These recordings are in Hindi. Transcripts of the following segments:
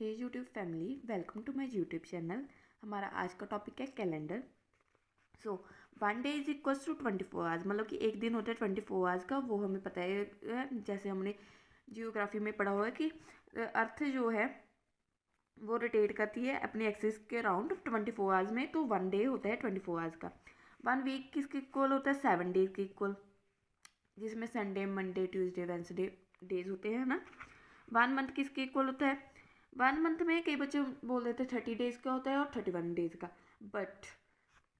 Hey YouTube family, welcome to my YouTube channel. हमारा आज का टॉपिक है calendar. So 1 day is equals to 24 hours, मतलब कि एक दिन होता है 24 आवर्स का। वो हमें पता है, जैसे हमने जियोग्राफी में पढ़ा हुआ है कि अर्थ जो है वो रोटेट करती है अपने एक्सिस के अराउंड 24 आवर्स में। तो 1 डे होता है 24 आवर्स का। 1 वीक किसके इक्वल होता है? 7 डेज के इक्वल, जिसमें Sunday, Monday, Tuesday, Wednesday days होते हैं ना। 1 मंथ किसके इक्वल होता है? 1 मंथ में कई बच्चे बोल देते हैं 30 डेज़ का होता है और 31 डेज़ का, बट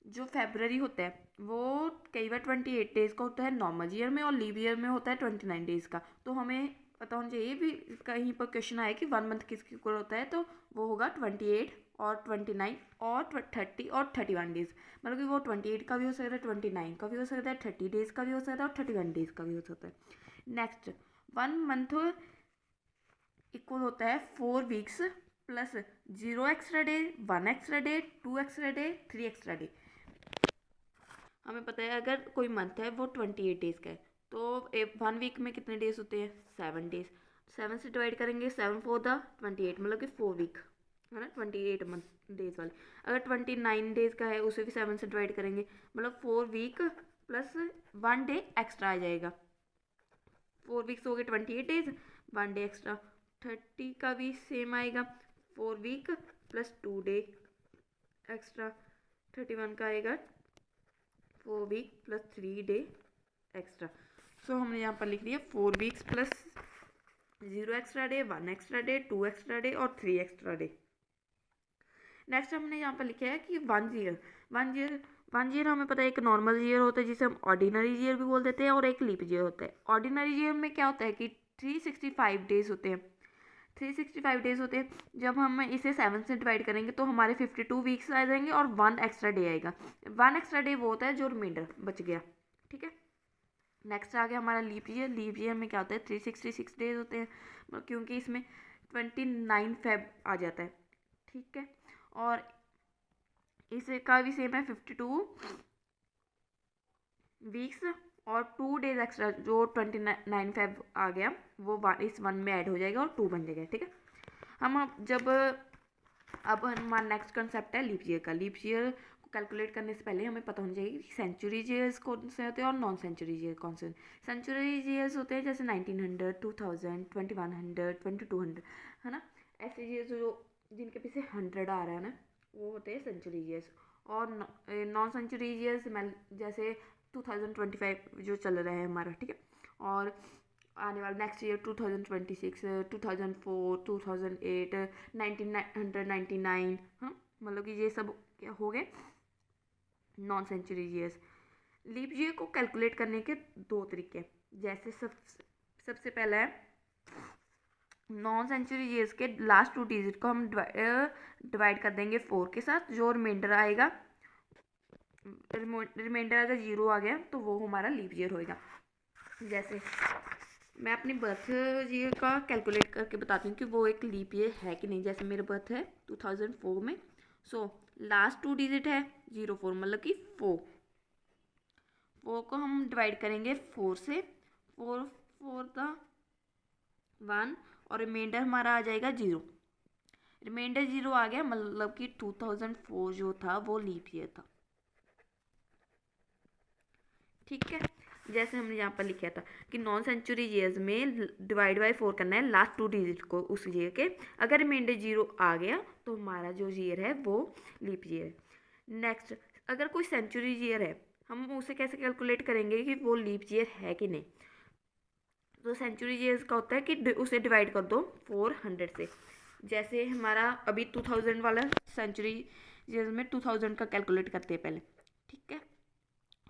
जो फेबररी होता है वो कई बार 28 डेज़ का होता है नॉर्मल ईयर में, और लीव ईयर में होता है 29 डेज़ का। तो हमें पता होना चाहिए भी, कहीं पर क्वेश्चन आए कि 1 मंथ किसके इक्वल होता है, तो वो होगा 28 और 29 और 30 और 31 डेज़। मतलब कि वो 28 का भी हो सकता है, 29 का भी हो सकता है, 30 डेज़ का भी हो सकता है और 31 डेज़ का भी हो सकता है। नेक्स्ट, 1 मंथ इक्वल होता है 4 weeks plus 0 extra day, 1 extra day, 2 extra day, 3 extra day. हमें पता है अगर कोई मंथ है वो 28 डेज़ का है, तो 1 वीक में कितने डेज होते हैं? 7 डेज। 7 से डिवाइड करेंगे, 7 4 द 28, मतलब कि 4 वीक है ना, 28 मंथ डेज वाले। अगर 29 डेज़ का है उसे भी 7 से डिवाइड करेंगे, मतलब 4 वीक प्लस 1 डे एक्स्ट्रा आ जाएगा। 4 वीक्स हो गए 28 डेज, 1 डे एक्स्ट्रा। 30 का भी सेम आएगा, 4 वीक प्लस 2 डे एक्स्ट्रा। 31 का आएगा 4 वीक प्लस 3 डे एक्स्ट्रा। सो हमने यहाँ पर लिख दिया 4 weeks plus 0 extra day, 1 extra day, 2 extra day और 3 एक्स्ट्रा डे। नेक्स्ट हमने यहाँ पर लिखा है कि 1 ईयर हमें पता है एक नॉर्मल ईयर होता है जिसे हम ऑर्डिनरी ईयर भी बोल देते हैं, और एक लीप ईयर होता है। ऑर्डिनरी ईयर में क्या होता है कि 365 डेज होते हैं। 365 डेज होते हैं। जब हम इसे 7 से डिवाइड करेंगे तो हमारे 52 वीक्स आ जाएंगे और 1 एक्स्ट्रा डे आएगा। 1 एक्स्ट्रा डे वो होता है जो रिमाइंडर बच गया। ठीक है, नेक्स्ट आ गया हमारा लीप ईयर। लीप ईयर में क्या होता है? 366 डेज होते हैं, क्योंकि इसमें 29 फेब आ जाता है। ठीक है, और इसका भी सेम है 52 वीक्स और 2 डेज एक्स्ट्रा, जो 29 फेब आ गया वो इस 1 में ऐड हो जाएगा और 2 बन जाएगा। ठीक है, हम अब हमारा नेक्स्ट कंसेप्ट है लीप ईयर का। लीप ईयर को कैलकुलेट करने से पहले हमें पता होना चाहिए कि सेंचुरी ईयर्स कौन से होते हैं और नॉन सेंचुरी ईयर कौन से। सेंचुरी ईयर्स होते हैं जैसे 1900, 2000, 2100, 2200, है ना। ऐसे ईयर्स जो जिनके पीछे 100 आ रहा है ना, वो होते हैं सेंचुरी ईयर्स। और नॉन सेंचुरी ईयर्स जैसे 2025 जो चल रहा है हमारा, ठीक है, और आने वाला नेक्स्ट ईयर 2026, 2004, 2008, 1999, हाँ, मतलब कि ये सब क्या हो गए? Non century years. Leap year को कैलकुलेट करने के 2 तरीके, जैसे सबसे पहला है नॉन सेंचुरी ईयर्स के लास्ट 2 डिजिट को हम डिवाइड कर देंगे 4 के साथ। जो रिमाइंडर आएगा, रिमाइंडर अगर 0 आ गया तो वो हमारा लीप ईयर होएगा। जैसे मैं अपनी बर्थ ईयर का कैलकुलेट करके बताती हूँ कि वो एक लीप ईयर है कि नहीं। जैसे मेरा बर्थ है 2004 में, सो लास्ट 2 डिजिट है 04, मतलब कि 4 को हम डिवाइड करेंगे 4 से। 4 4 का 1 और रिमाइंडर हमारा आ जाएगा 0। रिमाइंडर 0 आ गया, मतलब कि 2004 जो था वो लीप ईयर था। ठीक है, जैसे हमने यहाँ पर लिखा था कि नॉन सेंचुरी ईयर्स में डिवाइड बाय 4 करना है लास्ट 2 डिजिट को उस ईयर के। अगर रिमाइंडर 0 आ गया तो हमारा जो ईयर है वो लीप ईयर है। नेक्स्ट, अगर कोई सेंचुरी ईयर है, हम उसे कैसे कैलकुलेट करेंगे कि वो लीप ईयर है कि नहीं? तो सेंचुरी ईयर्स का होता है कि उसे डिवाइड कर दो 400 से। जैसे हमारा अभी 2000 वाला सेंचुरी ईयर्स में 2000 का कैलकुलेट करते हैं पहले। ठीक है,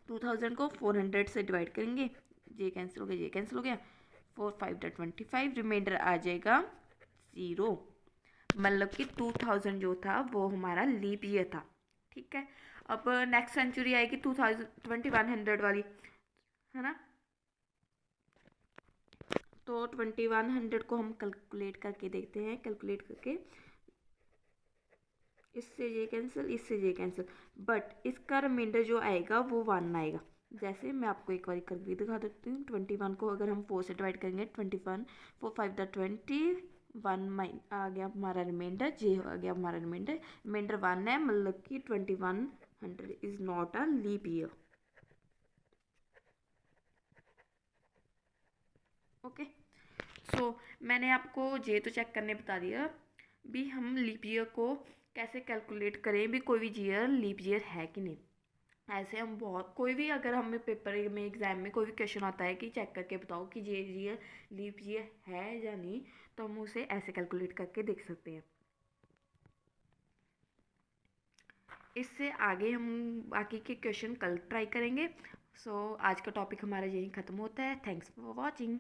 2000 को 400 से डिवाइड करेंगे, ये कैंसिल हो गया, ये कैंसिल हो गया, 4 5 25, रिमाइंडर आ जाएगा 0, मतलब कि 2000 जो था वो हमारा लीप ईयर था। ठीक है, अब नेक्स्ट सेंचुरी आएगी 2100 वाली, है ना। तो 2100 को हम कैलकुलेट करके देखते हैं। कैलकुलेट करके इससे ये कैंसिल, इससे ये कैंसिल, बट इसका रिमाइंडर जो आएगा वो 1 आएगा। जैसे मैं आपको एक बार करके दिखा देती हूँ। 21 को अगर हम 4 से डिवाइड करेंगे, 21 4 5 द 20, 1 माइन आ गया हमारा रिमाइंडर, जे आ गया हमारा रिमाइंडर, रिमाइंडर 1 है, मतलब कि 2100 is not a leap year. Okay, so मैंने आपको जे तो चेक करने बता दिया भी हम लीप ईयर को कैसे कैलकुलेट करें, भी कोई भी ईयर लीप ईयर है कि नहीं। ऐसे हम बहुत, कोई भी अगर हमें पेपर में एग्ज़ाम में कोई भी क्वेश्चन आता है कि चेक करके बताओ कि ये ईयर लीप ईयर है या नहीं, तो हम उसे ऐसे कैलकुलेट करके देख सकते हैं। इससे आगे हम बाकी के क्वेश्चन कल ट्राई करेंगे। सो आज का टॉपिक हमारा यहीं ख़त्म होता है। Thanks for watching.